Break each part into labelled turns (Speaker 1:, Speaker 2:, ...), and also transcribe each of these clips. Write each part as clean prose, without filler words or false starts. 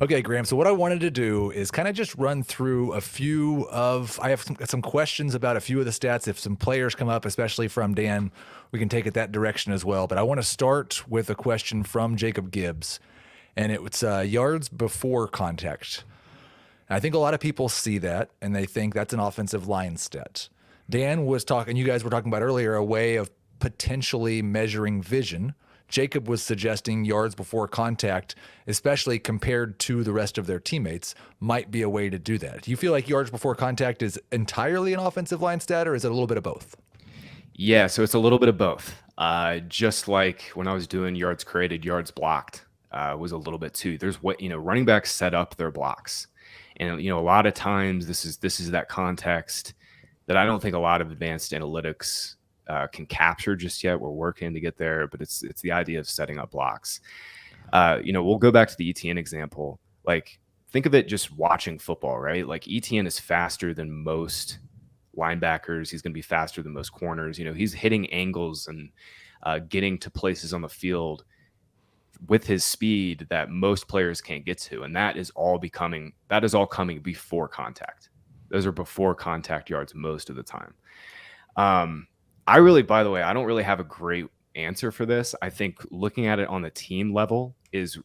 Speaker 1: Okay, Graham. So what I wanted to do is kind of just run through I have some questions about a few of the stats. If some players come up, especially from Dan, we can take it that direction as well. But I want to start with a question from Jacob Gibbs, and it's yards before contact. I think a lot of people see that and they think that's an offensive line stat. Dan was talking, you guys were talking about earlier, a way of potentially measuring vision. Jacob was suggesting yards before contact, especially compared to the rest of their teammates, might be a way to do that. Do you feel like yards before contact is entirely an offensive line stat, or is it a little bit of both?
Speaker 2: Yeah, so it's a little bit of both. Just like when I was doing yards created, yards blocked was a little bit too. There's what running backs set up their blocks, and a lot of times this is that context that I don't think a lot of advanced analytics can capture just yet. We're working to get there, but it's the idea of setting up blocks. We'll go back to the ETN example. Like, think of it just watching football, right? Like ETN is faster than most linebackers. He's going to be faster than most corners. He's hitting angles and getting to places on the field with his speed that most players can't get to. And that is all coming before contact. Those are before contact yards most of the time. By the way, I don't really have a great answer for this. I think looking at it on the team level is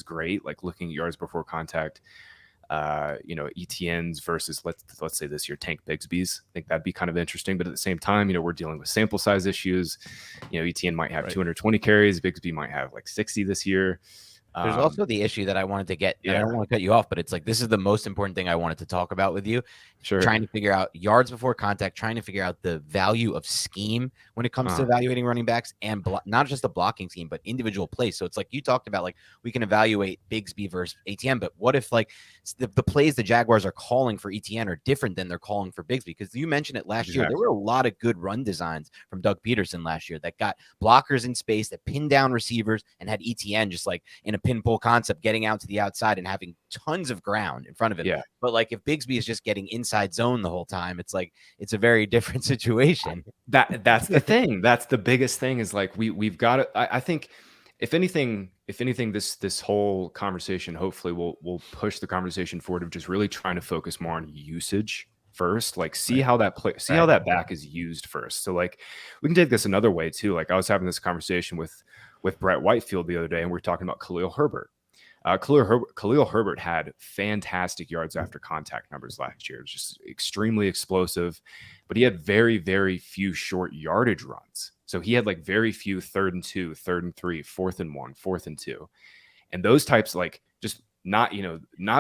Speaker 2: great. Like looking at yards before contact, ETNs versus let's say this year Tank Bigsby's. I think that'd be kind of interesting. But at the same time, we're dealing with sample size issues. ETN might have 220 carries. Bigsby might have like 60 this year.
Speaker 3: There's also the issue that I wanted to get. I don't want to cut you off, but it's like this is the most important thing I wanted to talk about with you.
Speaker 2: Sure.
Speaker 3: Trying to figure out yards before contact, trying to figure out the value of scheme when it comes to evaluating running backs, and not just the blocking scheme, but individual plays. So it's like you talked about, like we can evaluate Bigsby versus ATM, but what if like the plays the Jaguars are calling for ETN are different than they're calling for Bigsby? Because you mentioned it last year. There were a lot of good run designs from Doug Peterson last year that got blockers in space, that pinned down receivers, and had ETN just like in a pin pull concept, getting out to the outside and having tons of ground in front of it.
Speaker 2: Yeah.
Speaker 3: But like if Bigsby is just getting inside zone the whole time, it's like it's a very different situation.
Speaker 2: That's the thing. That's the biggest thing is like we've got to, I think if anything, this whole conversation hopefully will push the conversation forward of just really trying to focus more on usage first. Like see how that back is used first. So like we can take this another way too. Like I was having this conversation with Brett Whitefield the other day, and we are talking about Khalil Herbert. Khalil Herbert had fantastic yards after contact numbers last year. It was just extremely explosive, but he had very, very few short yardage runs. So he had like very few 3rd and 2, 3rd and 3, 4th and 1, 4th and 2. And those types like just not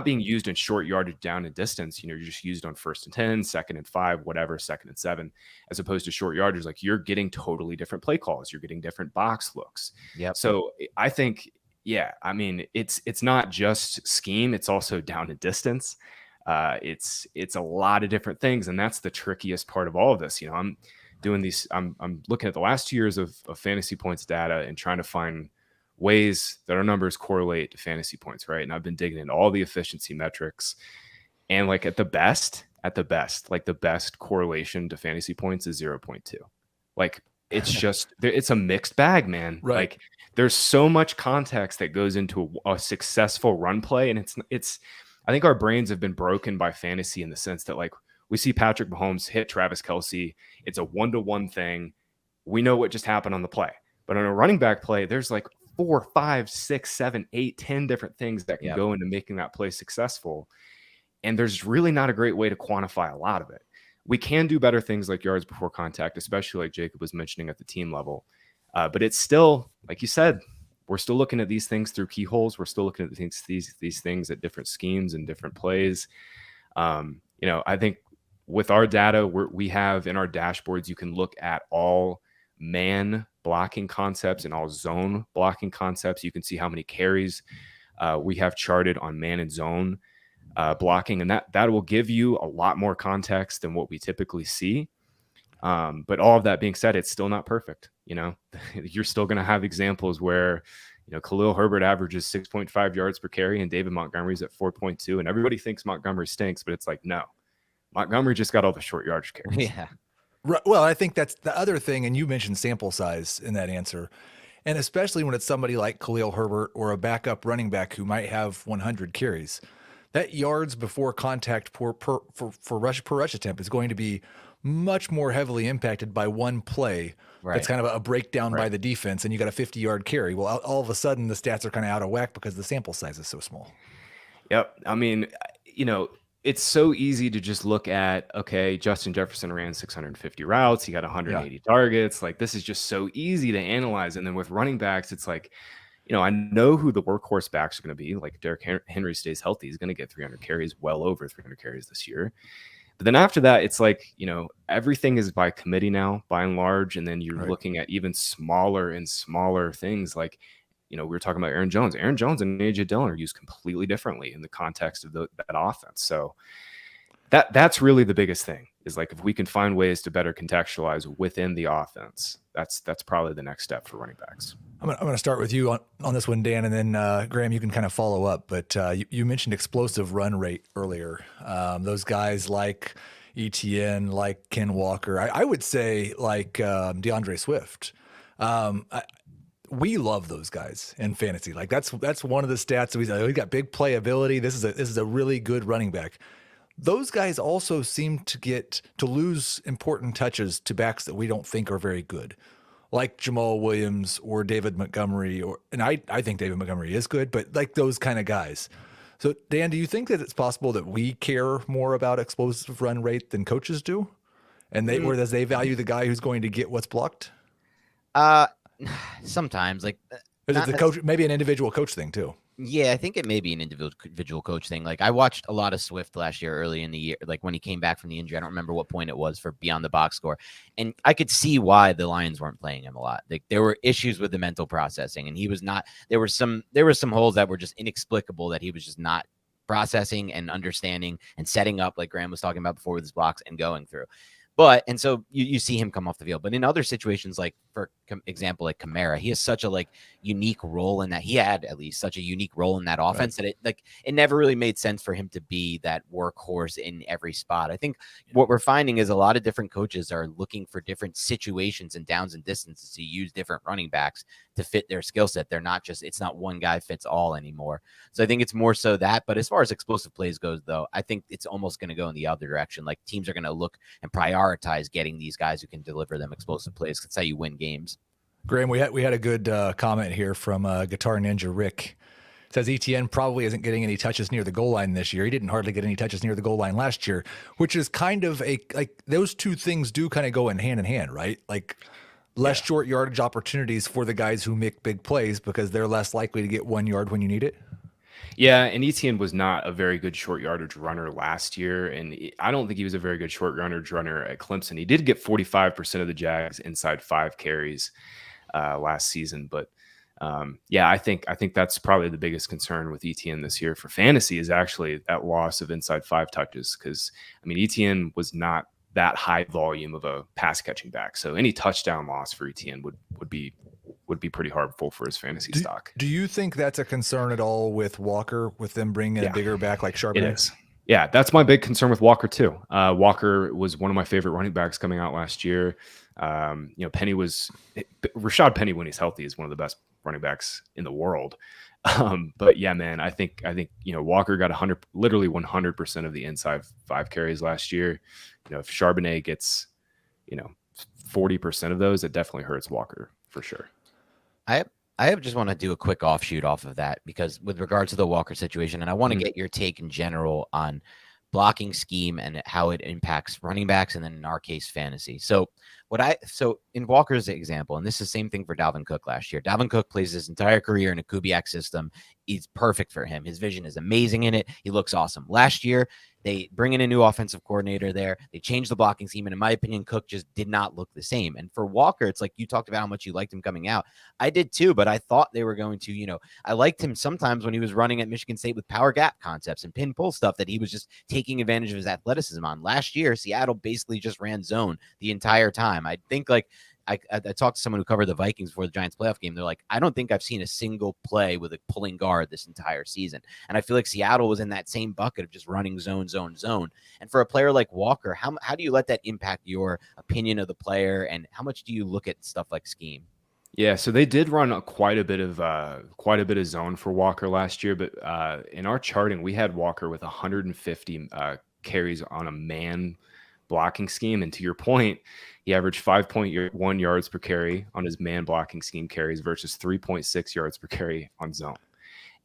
Speaker 2: being used in short yardage down and distance, you're just used on 1st and 10, 2nd and 5, whatever, 2nd and 7, as opposed to short yardage. Like you're getting totally different play calls. You're getting different box looks.
Speaker 3: Yeah.
Speaker 2: So I think, yeah, I mean, it's not just scheme. It's also down and distance. It's a lot of different things. And that's the trickiest part of all of this. I'm doing these, I'm looking at the last 2 years of fantasy points data and trying to find ways that our numbers correlate to fantasy points, right? And I've been digging into all the efficiency metrics, and like at the best, like the best correlation to fantasy points is 0.2. Like it's just, it's a mixed bag, man.
Speaker 1: Right.
Speaker 2: Like there's so much context that goes into a successful run play. And I think our brains have been broken by fantasy in the sense that like we see Patrick Mahomes hit Travis Kelce. It's a 1-to-1 thing. We know what just happened on the play, but on a running back play, there's like 4, 5, 6, 7, 8, 10 different things that can go into making that play successful. And there's really not a great way to quantify a lot of it. We can do better things like yards before contact, especially like Jacob was mentioning at the team level. But it's still, like you said, we're still looking at these things through keyholes. We're still looking at these things at different schemes and different plays. I think with our data, we have in our dashboards, you can look at all man blocking concepts and all zone blocking concepts. You can see how many carries we have charted on man and zone blocking, and that will give you a lot more context than what we typically see. But all of that being said, it's still not perfect. You're still going to have examples where, Khalil Herbert averages 6.5 yards per carry and David Montgomery's at 4.2. And everybody thinks Montgomery stinks, but it's like, no, Montgomery just got all the short yardage carries.
Speaker 3: Yeah.
Speaker 1: Right. Well, I think that's the other thing. And you mentioned sample size in that answer. And especially when it's somebody like Khalil Herbert or a backup running back who might have 100 carries. That yards before contact per rush attempt is going to be much more heavily impacted by one play. That's
Speaker 3: Right.
Speaker 1: kind of a breakdown by
Speaker 2: Right.
Speaker 1: the defense, and you got a 50-yard carry. Well, all of a sudden, the stats are kind of out of whack because the sample size is so small.
Speaker 2: Yep. I mean, it's so easy to just look at, okay, Justin Jefferson ran 650 routes. He got 180 targets. Like, this is just so easy to analyze. And then with running backs, it's like, I know who the workhorse backs are going to be. Like, Derrick Henry stays healthy, he's going to get 300 carries, well over 300 carries this year. But then after that, it's like, everything is by committee now, by and large. And then you're looking at even smaller and smaller things. Like, we were talking about Aaron Jones. Aaron Jones and AJ Dillon are used completely differently in the context of that offense. So that's really the biggest thing, is like, if we can find ways to better contextualize within the offense, that's probably the next step for running backs.
Speaker 1: I'm going to start with you on this one, Dan, and then Graham, you can kind of follow up. But you mentioned explosive run rate earlier. Those guys like ETN, like Ken Walker, I would say like DeAndre Swift. We love those guys in fantasy. Like that's one of the stats that we got big playability. This is a really good running back. Those guys also seem to lose important touches to backs that we don't think are very good, like Jamal Williams or David Montgomery, and I think David Montgomery is good, but like those kind of guys. So Dan, do you think that it's possible that we care more about explosive run rate than coaches do? And whereas they value the guy who's going to get what's blocked?
Speaker 3: Sometimes, like,
Speaker 1: Is it the coach, maybe an individual coach thing too?
Speaker 3: Yeah, I think it may be an individual coach thing. Like, I watched a lot of Swift last year, early in the year, like when he came back from the injury. I don't remember what point it was for Beyond the Box Score, and I could see why the Lions weren't playing him a lot. Like, there were issues with the mental processing, and he was not. There were some holes that were just inexplicable that he was just not processing and understanding and setting up, like Graham was talking about before, with his blocks and going through. And so you see him come off the field. But in other situations, like for example, like Kamara, he has such a unique role in that. He had at least such a unique role in that offense that it never really made sense for him to be that workhorse in every spot. I think what we're finding is a lot of different coaches are looking for different situations and downs and distances to use different running backs to fit their skill set. It's not one guy fits all anymore. So I think it's more so that. But as far as explosive plays goes, though, I think it's almost going to go in the other direction. Like, teams are going to look and prioritize getting these guys who can deliver them explosive plays. That's how you win games.
Speaker 1: Graham, we had a good comment here from Guitar Ninja Rick. It says ETN probably isn't getting any touches near the goal line this year. He didn't hardly get any touches near the goal line last year, which is kind of those two things do kind of go in hand, right? Like, less short yardage opportunities for the guys who make big plays because they're less likely to get 1 yard when you need it.
Speaker 2: Yeah, and ETN was not a very good short yardage runner last year, and I don't think he was a very good short yardage runner at Clemson. He did get 45% of the Jags inside 5 carries last season, but I think that's probably the biggest concern with ETN this year for fantasy, is actually that loss of inside 5 touches, because ETN was not that high volume of a pass catching back, so any touchdown loss for ETN would be pretty harmful for his fantasy stock.
Speaker 1: Do you think that's a concern at all with Walker, with them bringing a bigger back like Charbonnet?
Speaker 2: It is. Yeah, that's my big concern with Walker too. Walker was one of my favorite running backs coming out last year. Rashad Penny, when he's healthy, is one of the best running backs in the world. But yeah, man, I think Walker got 100% of the inside 5 carries last year. If Charbonnet gets 40% of those, it definitely hurts Walker for sure.
Speaker 3: I just want to do a quick offshoot off of that, because with regards to the Walker situation, and I want to get your take in general on blocking scheme and how it impacts running backs, and then in our case, fantasy. So in Walker's example, and this is the same thing for Dalvin Cook last year. Dalvin Cook plays his entire career in a Kubiak system. It's perfect for him. His vision is amazing in it. He looks awesome. Last year, they bring in a new offensive coordinator there. They changed the blocking scheme, and in my opinion, Cook just did not look the same. And for Walker, it's like you talked about how much you liked him coming out. I did too, but I thought they were going to, I liked him sometimes when he was running at Michigan State with power gap concepts and pin pull stuff that he was just taking advantage of his athleticism on. Last year, Seattle basically just ran zone the entire time. I think I talked to someone who covered the Vikings before the Giants playoff game. They're like, I don't think I've seen a single play with a pulling guard this entire season. And I feel like Seattle was in that same bucket of just running zone. And for a player like Walker, how do you let that impact your opinion of the player? And how much do you look at stuff like scheme?
Speaker 2: Yeah, so they did run quite a bit of zone for Walker last year, but in our charting, we had Walker with 150 carries on a man blocking scheme. And to your point, he averaged 5.1 yards per carry on his man blocking scheme carries versus 3.6 yards per carry on zone.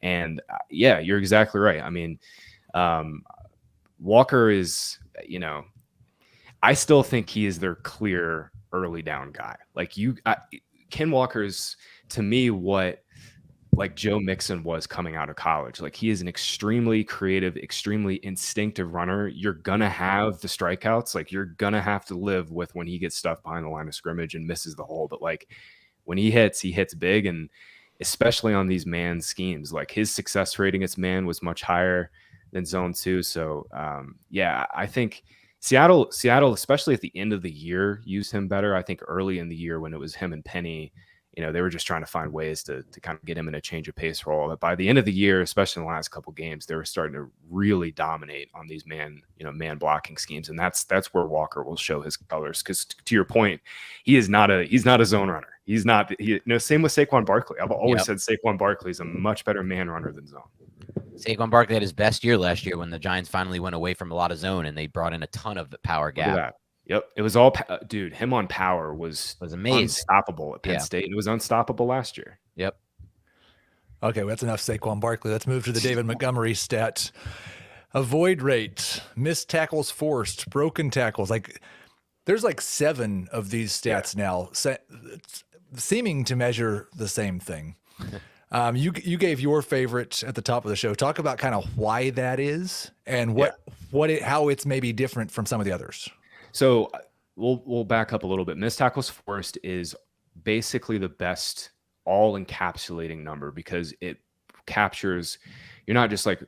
Speaker 2: And yeah, you're exactly right. I mean, Walker is, I still think he is their clear early down guy. Like Ken Walker's, to me, what like Joe Mixon was coming out of college. Like he is an extremely creative, extremely instinctive runner. You're gonna have the strikeouts. Like you're gonna have to live with when he gets stuffed behind the line of scrimmage and misses the hole. But like when he hits big, and especially on these man schemes. Like his success rate against man was much higher than zone 2. So yeah, I think Seattle, especially at the end of the year, used him better. I think early in the year when it was him and Penny, they were just trying to find ways to kind of get him in a change of pace role. But by the end of the year, especially in the last couple of games, they were starting to really dominate on these man blocking schemes. And that's where Walker will show his colors. Because to your point, he's not a zone runner. He's not, same with Saquon Barkley. I've always said Saquon Barkley is a much better man runner than zone.
Speaker 3: Saquon Barkley had his best year last year when the Giants finally went away from a lot of zone and they brought in a ton of power gap.
Speaker 2: Yep. It was all, dude, him on power was
Speaker 3: amazing.
Speaker 2: Unstoppable at Penn State. And it was unstoppable last year.
Speaker 3: Yep.
Speaker 1: Okay, well, that's enough Saquon Barkley. Let's move to the David Montgomery stats. Avoid rate, missed tackles forced, broken tackles. Like there's like 7 of these stats now seeming to measure the same thing. You gave your favorite at the top of the show. Talk about kind of why that is and how it's maybe different from some of the others.
Speaker 2: So we'll back up a little bit. Missed tackles forced is basically the best all encapsulating number because it captures, you're not just like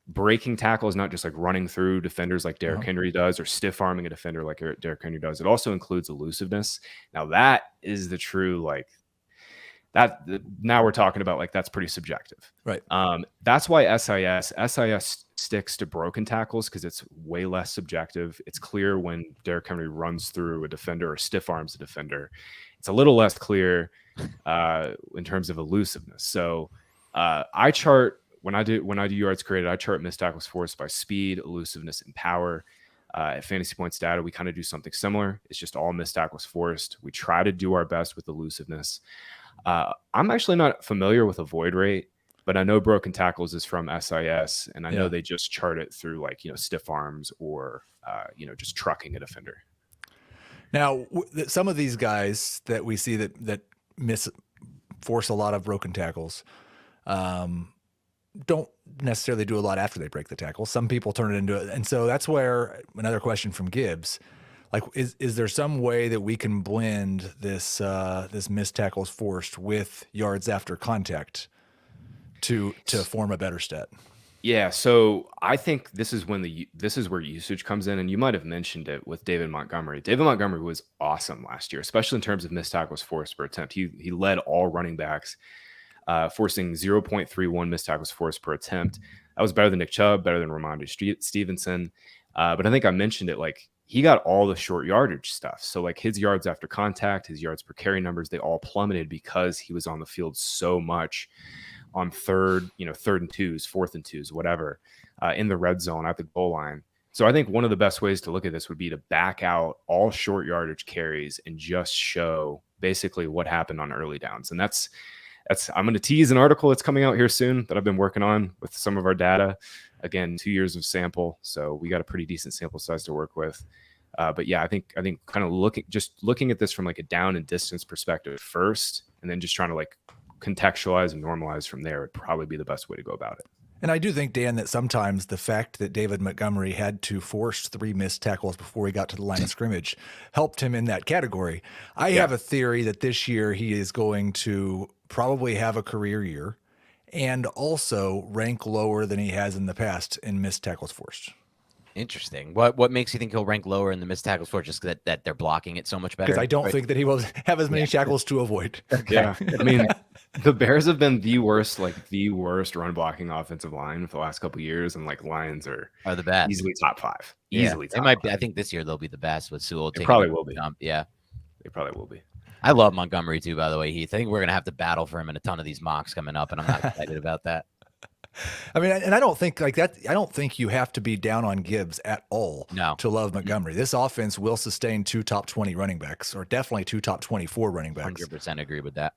Speaker 2: breaking tackles, not just like running through defenders like Derrick Henry does or stiff arming a defender like Derrick Henry does. It also includes elusiveness. Now that is the true, like that now we're talking about like, that's pretty subjective.
Speaker 1: Right.
Speaker 2: That's why SIS sticks to broken tackles because it's way less subjective. It's clear when Derrick Henry runs through a defender or stiff arms a defender. It's a little less clear in terms of elusiveness. So I chart when I do yards created, I chart missed tackles forced by speed, elusiveness, and power. At Fantasy Points Data, we kind of do something similar. It's just all missed tackles forced. We try to do our best with elusiveness. I'm actually not familiar with avoid rate, but I know broken tackles is from SIS, and I know they just chart it through like, stiff arms or, just trucking a defender.
Speaker 1: Now, some of these guys that we see that force a lot of broken tackles don't necessarily do a lot after they break the tackle. Some people turn it into it. And so that's where another question from Gibbs, like, is there some way that we can blend this missed tackles forced with yards after contact to form a better stat?
Speaker 2: Yeah, so I think this is where usage comes in, and you might have mentioned it with David Montgomery. David Montgomery was awesome last year, especially in terms of missed tackles forced per attempt. He led all running backs, forcing 0.31 missed tackles forced per attempt. That was better than Nick Chubb, better than Ramondre Stevenson. But I think I mentioned it, like he got all the short yardage stuff. So like his yards after contact, his yards per carry numbers, they all plummeted because he was on the field so much on third and twos, fourth and twos, whatever, in the red zone at the goal line. So I think one of the best ways to look at this would be to back out all short yardage carries and just show basically what happened on early downs. And that's I'm going to tease an article that's coming out here soon that I've been working on with some of our data. Again, 2 years of sample, so we got a pretty decent sample size to work with. But yeah, I think kind of looking at this from like a down and distance perspective first, and then just trying to like contextualize and normalize from there would probably be the best way to go about it.
Speaker 1: And I do think, Dan, that sometimes the fact that David Montgomery had to force 3 missed tackles before he got to the line of scrimmage helped him in that category. I have a theory that this year he is going to probably have a career year and also rank lower than he has in the past in missed tackles forced.
Speaker 3: Interesting. What makes you think he'll rank lower in the missed tackles forced? Just that they're blocking it so much better?
Speaker 1: Because I don't think that he will have as many tackles to avoid.
Speaker 3: Okay.
Speaker 2: Yeah, I mean, the Bears have been the worst run blocking offensive line for the last couple of years, and like Lions are
Speaker 3: the best,
Speaker 2: easily top 5.
Speaker 3: Easily,
Speaker 2: top
Speaker 3: might
Speaker 2: 5.
Speaker 3: be. I think this year they'll be the best with Sewell.
Speaker 2: They probably will be.
Speaker 3: Yeah,
Speaker 2: they probably will be.
Speaker 3: I love Montgomery too, by the way, Heath. I think we're gonna have to battle for him in a ton of these mocks coming up, and I'm not excited about that.
Speaker 1: I mean, and I don't think like that. I don't think you have to be down on Gibbs at all
Speaker 3: No.
Speaker 1: to love Montgomery. This offense will sustain 2 top 20 running backs, or definitely 2 top 24 running backs.
Speaker 3: 100% agree with that.